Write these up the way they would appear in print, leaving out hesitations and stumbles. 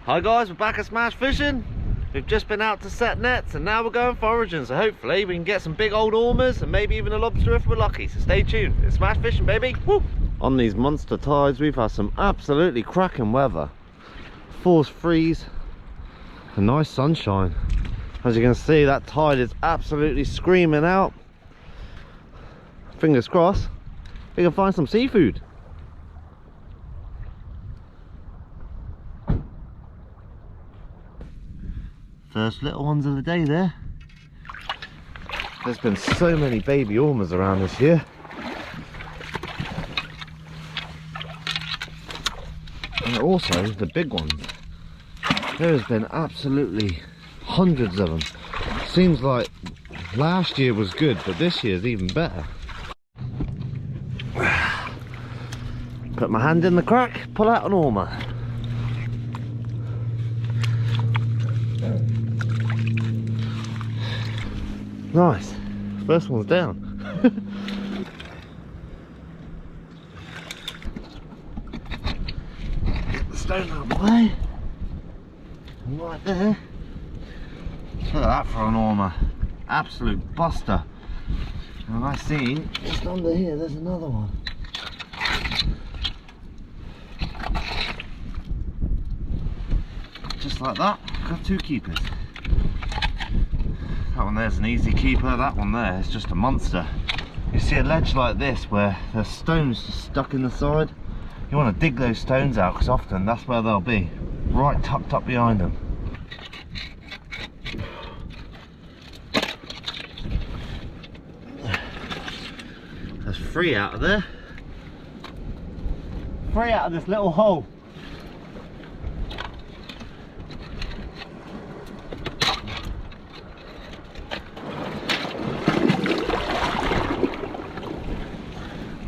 Hi guys, we're back at Smash Fishing. We've just been out to set nets and now we're going foraging, so hopefully we can get some big old ormers and maybe even a lobster if we're lucky, so stay tuned. It's Smash Fishing, baby. Woo! On these monster tides we've had some absolutely cracking weather. Force freeze and nice sunshine. As you can see, that tide is absolutely screaming out. Fingers crossed we can find some seafood. First little ones of the day there. There's been so many baby ormers around this year. And also the big ones. There has been absolutely hundreds of them. Seems like last year was good, but this year's even better. Put my hand in the crack, pull out an ormer. Nice, first one's down. Get the stone out of the way. Right there. Look at that for an ormer. Absolute buster. And I see just under here there's another one. Just like that, got two keepers. That one there's an easy keeper, that one there is just a monster. You see a ledge like this where there's stones just stuck in the side. You want to dig those stones out because often that's where they'll be, right tucked up behind them. There's three out of there. Three out of this little hole.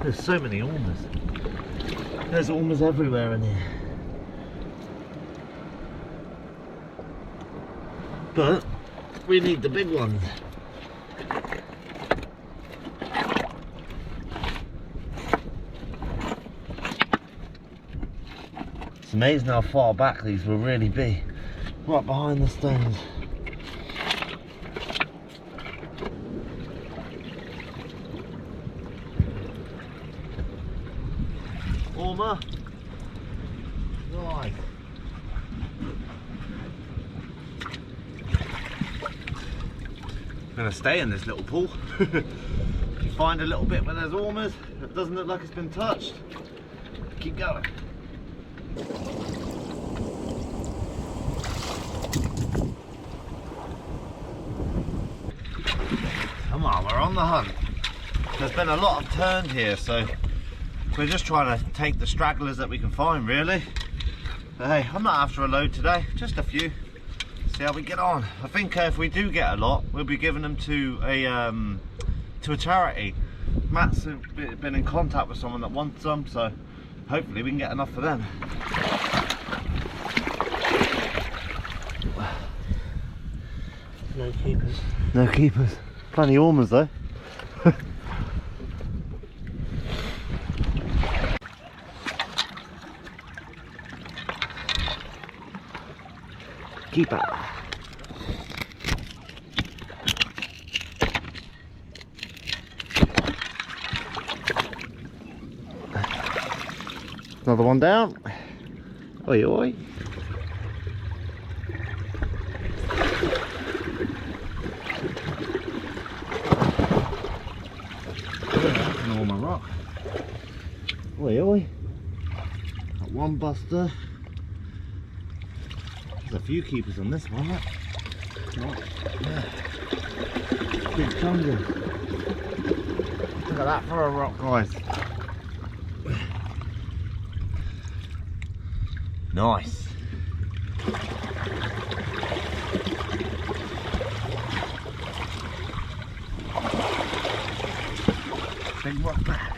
There's so many ormers. There's ormers everywhere in here. But we need the big ones. It's amazing how far back these will really be. Right behind the stones. Ormer. Right. I'm going to stay in this little pool. If you find a little bit where there's ormers, it doesn't look like it's been touched, keep going. Come on, we're on the hunt. There's been a lot of turn here, so we're just trying to take the stragglers that we can find, really. But hey, I'm not after a load today, just a few. See how we get on. I think if we do get a lot, we'll be giving them to a charity. Matt's been in contact with someone that wants some, so hopefully we can get enough for them. No keepers. No keepers. Plenty of ormers though. Keeper. Another one down. Oi oi. Normal rock. Oi oi. Got one buster. There's a few keepers on this one, look. Right. Yeah. Big chungus. Look at that for a rock, guys. Nice. Big rock back.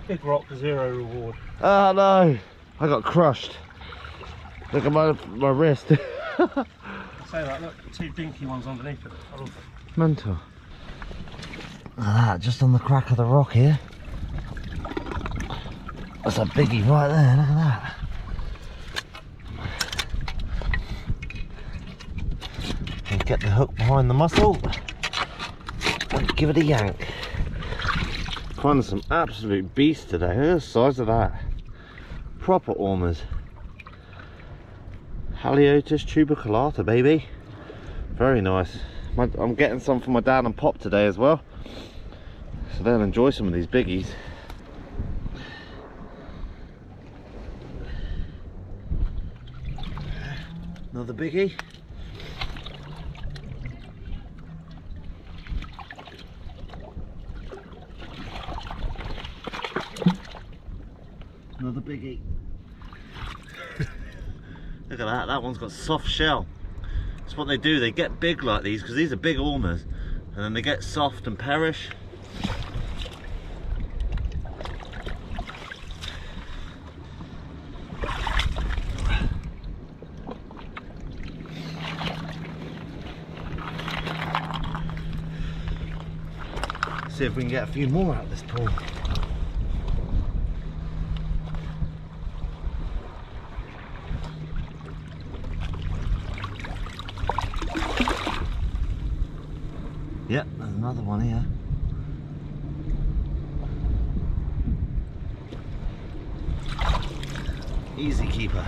Big rock, zero reward. Oh no, I got crushed. Look at my wrist. Say that, look, two dinky ones underneath it. Mental. Look at that, just on the crack of the rock here. That's a biggie right there, look at that. And get the hook behind the mussel and give it a yank. Finding some absolute beasts today. Look at the size of that. Proper ormers. Haliotis tuberculata, baby. Very nice. I'm getting some for my dad and pop today as well, so they'll enjoy some of these biggies. Another biggie. Another biggie. Look at that, that one's got soft shell. That's what they do, they get big like these, because these are big ormers, and then they get soft and perish. See if we can get a few more out of this pool. Yep, there's another one here. Easy keeper.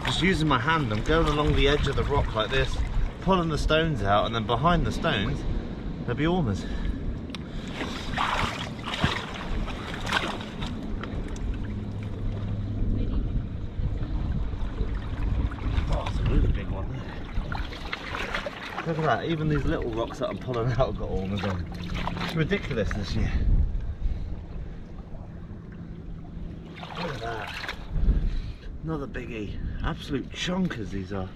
Just using my hand, I'm going along the edge of the rock like this, pulling the stones out, and then behind the stones there'll be ormers. Oh, it's a really big one there. Look at that, even these little rocks that I'm pulling out have got ormers on. It's ridiculous this year. Look at that. Another biggie. Absolute chunkers these are.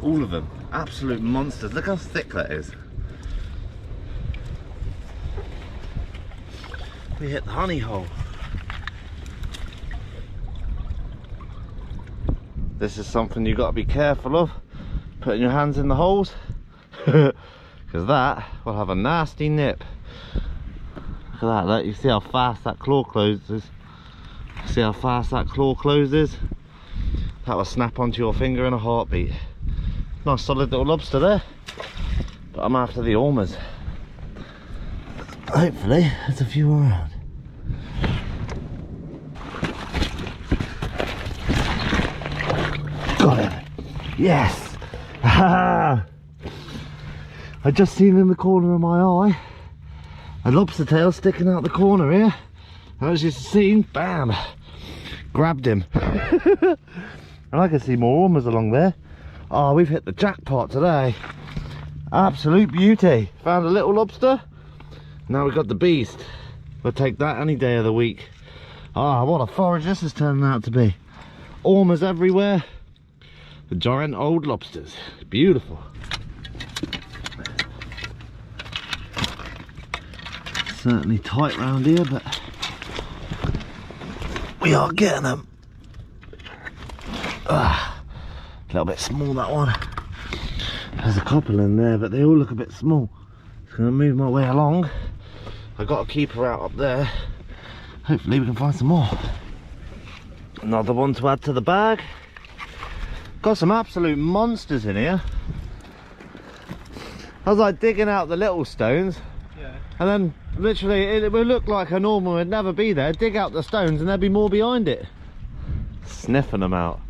All of them. Absolute monsters. Look how thick that is. We hit the honey hole. This is something you've got to be careful of, putting your hands in the holes, because that will have a nasty nip. Look at that, you see how fast that claw closes? See how fast that claw closes? That will snap onto your finger in a heartbeat. Nice solid little lobster there, but I'm after the ormers. Hopefully there's a few around. Got it. Yes. I just seen in the corner of my eye a lobster tail sticking out the corner here. As you've seen, bam, grabbed him. And I can see more ormers along there. Oh, we've hit the jackpot today. Absolute beauty. Found a little lobster. Now we've got the beast. We'll take that any day of the week. Ah, what a forage this is turning out to be. Ormers everywhere. The giant old lobsters. Beautiful. Certainly tight round here, but we are getting them. A little bit small, that one. There's a couple in there, but they all look a bit small. Just gonna move my way along. I got a keeper out up there. Hopefully we can find some more. Another one to add to the bag. Got some absolute monsters in here. I was like digging out the little stones, yeah, and then literally it would look like a normal would never be there. Dig out the stones and there'd be more behind it. Sniffing them out.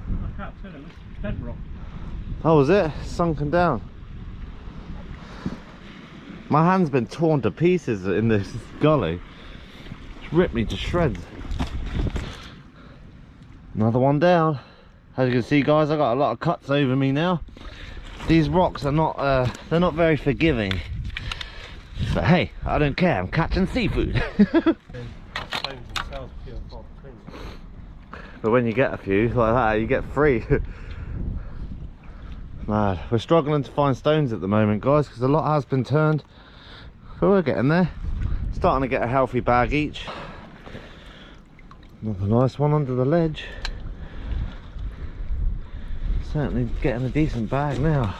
I can't tell them, it's bedrock. Oh, was it? Sunken down. My hand's been torn to pieces in this gully. It's ripped me to shreds. Another one down. As you can see, guys, I've got a lot of cuts over me now. These rocks are not they're not very forgiving, but hey, I don't care, I'm catching seafood. But when you get a few like that, you get free. Mad. We're struggling to find stones at the moment, guys, because a lot has been turned, but we're getting there. Starting to get a healthy bag each. Another nice one under the ledge. Certainly getting a decent bag now.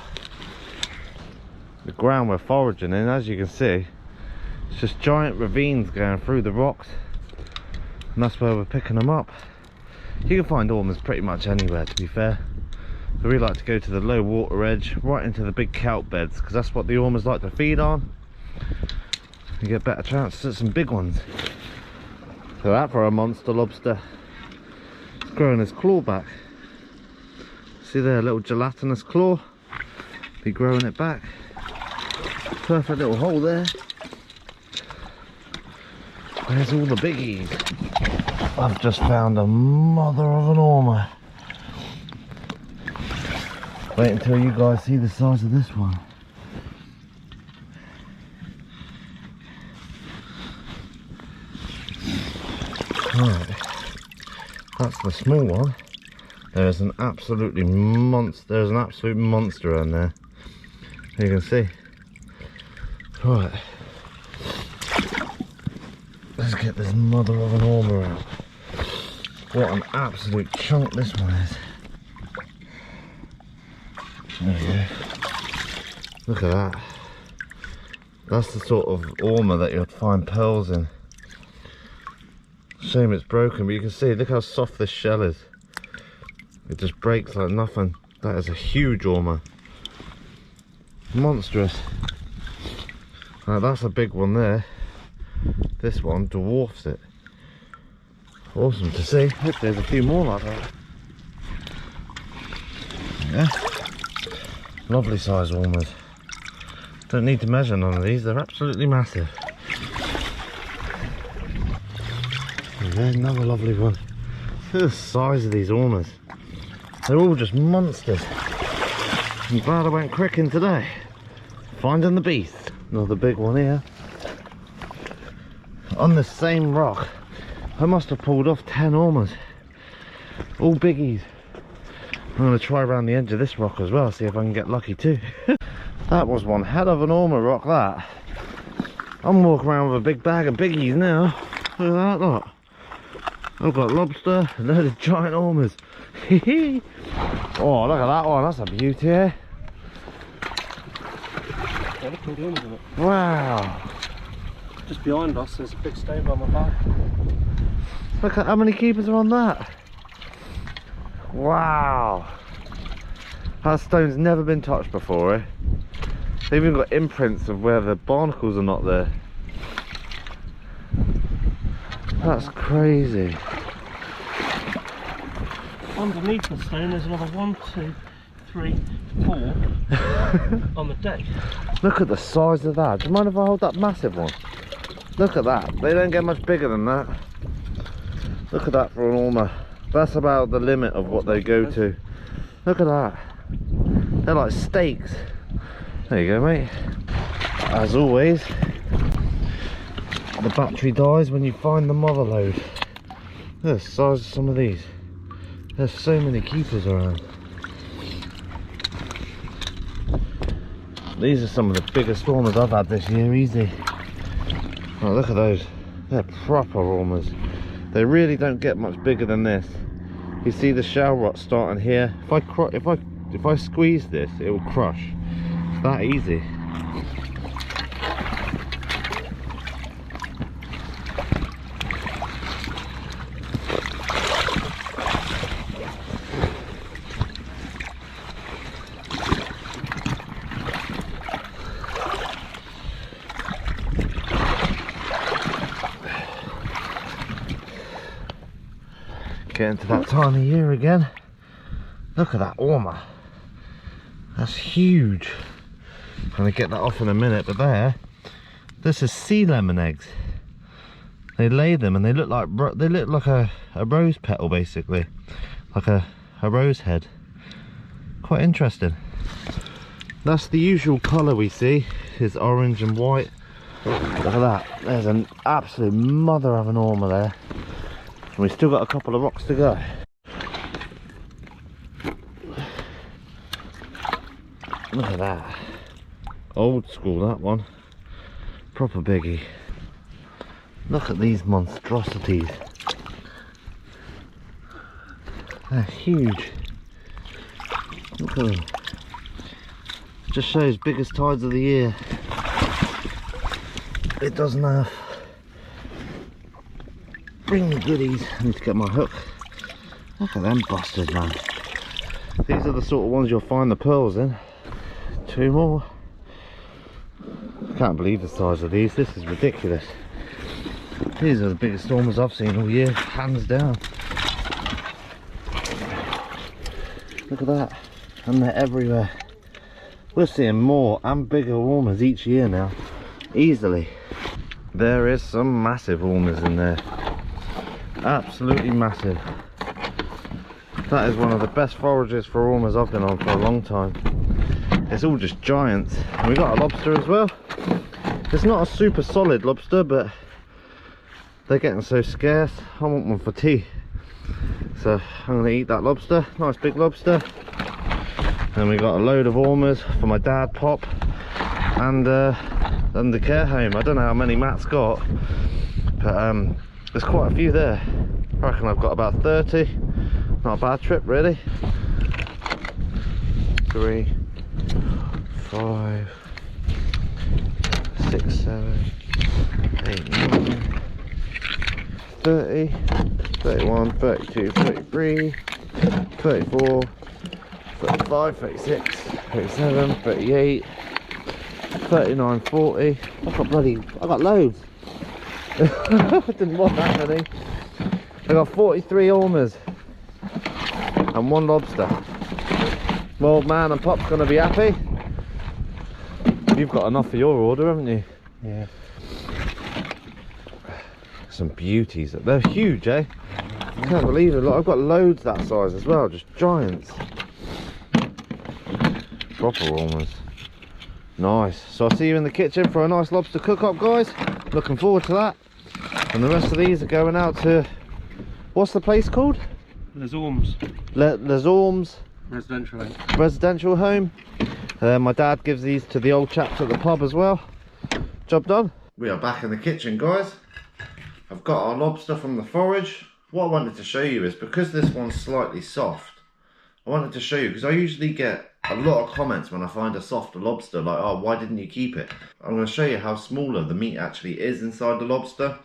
The ground we're foraging in, as you can see, it's just giant ravines going through the rocks, and that's where we're picking them up. You can find ormers pretty much anywhere, to be fair. But we like to go to the low water edge, right into the big kelp beds, because that's what the ormers like to feed on. You get better chances at some big ones. So that for a monster lobster. It's growing his claw back. See there, a little gelatinous claw. Be growing it back. Perfect little hole there. There's all the biggies. I've just found a mother of an ormer. Wait until you guys see the size of this one. Right, that's the small one. There's an absolute monster in there. You can see. Right, let's get this mother of an ormer out. What an absolute chunk this one is. There we go. Look at that. That's the sort of ormer that you'd find pearls in. Shame it's broken, but you can see, look how soft this shell is. It just breaks like nothing. That is a huge ormer. Monstrous. Now that's a big one there. This one dwarfs it. Awesome to see. Hope there's a few more like that. Yeah. Lovely size ormers. Don't need to measure none of these, they're absolutely massive. There's another lovely one. Look at the size of these ormers. They're all just monsters. I'm glad I went cricking today. Finding the beast. Another big one here. On the same rock, I must have pulled off 10 ormers. All biggies. I'm going to try around the edge of this rock as well, see if I can get lucky too. That was one hell of an ormer rock, that. I'm walking around with a big bag of biggies now. Look at that lot. I've got lobster, a load of giant ormers. Oh, look at that one, that's a beauty, eh? Yeah, look at all the ormers in it. Wow. Just behind us, there's a big stone on my back. Look at how many keepers are on that. Wow. That stone's never been touched before, eh? They've even got imprints of where the barnacles are not there. That's crazy. Underneath the stone there's another 1, 2, 3, 4 on the deck. Look at the size of that. Do you mind if I hold that massive one? Look at that. They don't get much bigger than that. Look at that for an ormer. That's about the limit of what they go to. Look at that. They're like steaks. There you go, mate. As always, the battery dies when you find the mother load. Look at the size of some of these. There's so many keepers around. These are some of the biggest ormers I've had this year, easy. Oh, look at those. They're proper ormers. They really don't get much bigger than this. You see the shell rot starting here. If I squeeze this, it will crush. It's that easy. Getting to that time of year again. Look at that ormer. That's huge. I'm gonna get that off in a minute, but this is sea lemon eggs. They lay them and they look like a rose petal, basically, like a rose head. Quite interesting. That's the usual colour we see, is orange and white. Look at that. There's an absolute mother of an ormer there. And we've still got a couple of rocks to go. Look at that. Old school, that one. Proper biggie. Look at these monstrosities. They're huge. Look at them. Just shows biggest tides of the year. It doesn't have. Bring me goodies. I need to get my hook. Look at them bastards, man. These are the sort of ones you'll find the pearls in. 2 more. I can't believe the size of these. This is ridiculous. These are the biggest ormers I've seen all year, hands down. Look at that. And they're everywhere. We're seeing more and bigger ormers each year now. Easily. There is some massive ormers in there. Absolutely massive. That is one of the best forages for ormers I've been on for a long time. It's all just giants. And we got a lobster as well. It's not a super solid lobster, but they're getting so scarce. I want one for tea. So I'm going to eat that lobster. Nice big lobster. And we got a load of ormers for my dad, Pop, and the care home. I don't know how many Matt's got, but there's quite a few there. I reckon I've got about 30. Not a bad trip, really. 3, 5, 6, 7, 8, 9, 30, 31, 32, 33, 34, 35, 36, 37, 38, 39, 40. I got loads. I didn't want that many. I got 43 ormers and 1 lobster. My old man and Pop's gonna be happy. You've got enough for your order, haven't you? Yeah. Some beauties. They're huge, eh? I can't believe it. Look, I've got loads that size as well, just giants. Proper ormers. Nice. So I'll see you in the kitchen for a nice lobster cook-up, guys. Looking forward to that. And the rest of these are going out to... What's the place called? Les Ormes. Les Ormes. Residential home. Residential home. My dad gives these to the old chaps at the pub as well. Job done. We are back in the kitchen, guys. I've got our lobster from the forage. What I wanted to show you is, because this one's slightly soft, I wanted to show you, because I usually get a lot of comments when I find a softer lobster, like, oh, why didn't you keep it? I'm going to show you how smaller the meat actually is inside the lobster.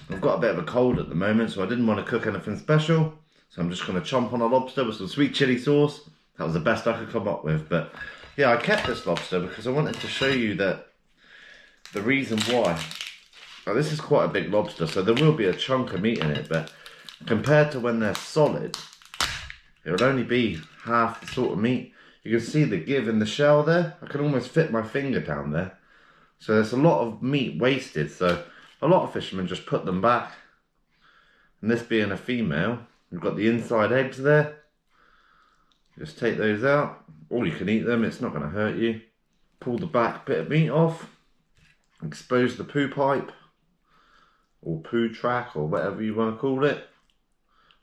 I've got a bit of a cold at the moment, so I didn't want to cook anything special. So I'm just going to chomp on a lobster with some sweet chilli sauce. That was the best I could come up with. But yeah, I kept this lobster because I wanted to show you that the reason why. Now, this is quite a big lobster, so there will be a chunk of meat in it, but compared to when they're solid, it would only be half the sort of meat. You can see the give in the shell there. I can almost fit my finger down there. So there's a lot of meat wasted, so a lot of fishermen just put them back. And this being a female, we've got the inside eggs there. Just take those out, or you can eat them, it's not going to hurt you. Pull the back bit of meat off, expose the poo pipe, or poo track, or whatever you want to call it.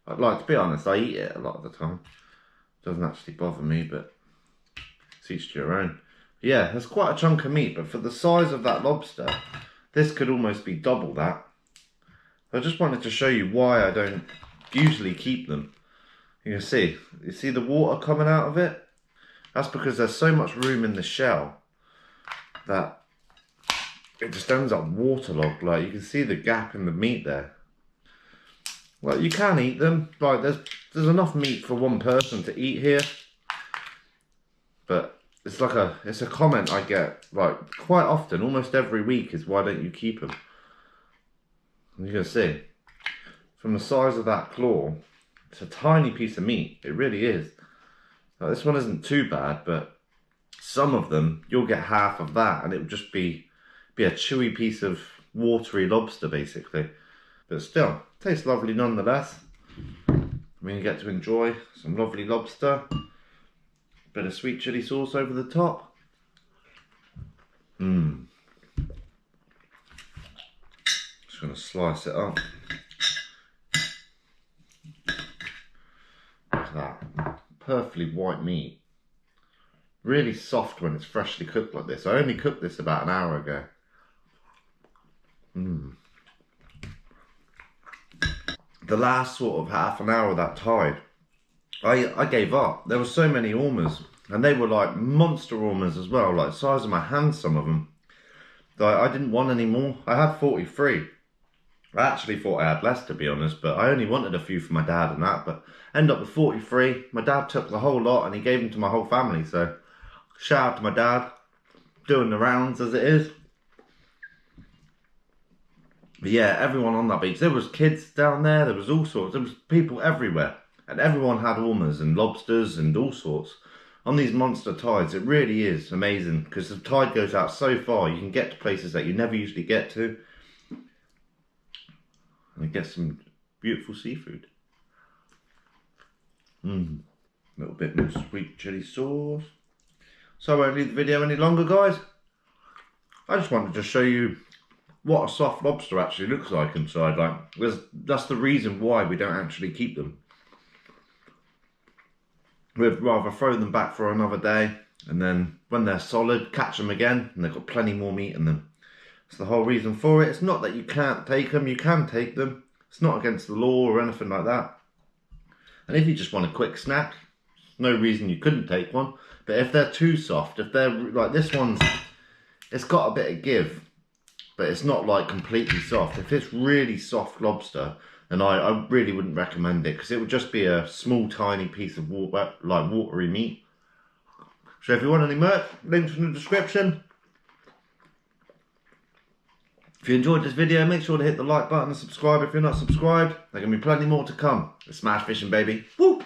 I'd like to be honest, I eat it a lot of the time. Doesn't actually bother me, but it's each to your own. Yeah, there's quite a chunk of meat, but for the size of that lobster, this could almost be double that. I just wanted to show you why I don't usually keep them. You see the water coming out of it? That's because there's so much room in the shell that it just ends up waterlogged. Like, you can see the gap in the meat there. Well, you can eat them. Like, there's enough meat for one person to eat here. But it's a comment I get, like, quite often, almost every week, is why don't you keep them? And you can see, from the size of that claw, it's a tiny piece of meat. It really is. Now, this one isn't too bad, but some of them, you'll get half of that, and it would just be a chewy piece of watery lobster, basically. But still, tastes lovely nonetheless. We can get to enjoy some lovely lobster. Bit of sweet chilli sauce over the top. Just gonna slice it up. Look at that. Perfectly white meat. Really soft when it's freshly cooked like this. I only cooked this about an hour ago. The last sort of half an hour of that tide, I gave up. There were so many ormers, and they were like monster ormers as well, like the size of my hand, some of them. I didn't want any more. I had 43. I actually thought I had less, to be honest, but I only wanted a few for my dad and that, but ended up with 43. My dad took the whole lot and he gave them to my whole family, so shout out to my dad, doing the rounds as it is. But yeah, everyone on that beach, there was kids down there, there was all sorts, there was people everywhere, and everyone had ormers and lobsters and all sorts. On these monster tides, it really is amazing, because the tide goes out so far, you can get to places that you never usually get to. And get some beautiful seafood. A little bit more sweet chili sauce. So I won't leave the video any longer, guys. I just wanted to show you what a soft lobster actually looks like inside. Like, that's the reason why we don't actually keep them. We'd rather throw them back for another day, and then when they're solid, catch them again, and they've got plenty more meat in them. That's the whole reason for it. It's not that you can't take them, you can take them. It's not against the law or anything like that. And if you just want a quick snack, no reason you couldn't take one. But if they're too soft, if they're like this one's, it's got a bit of give, but it's not like completely soft. If it's really soft lobster, then I really wouldn't recommend it, because it would just be a small tiny piece of water, like watery meat. So if you want any merch, links in the description. If you enjoyed this video, make sure to hit the like button and subscribe if you're not subscribed. There can be plenty more to come. It's smash fishing, baby. Woo!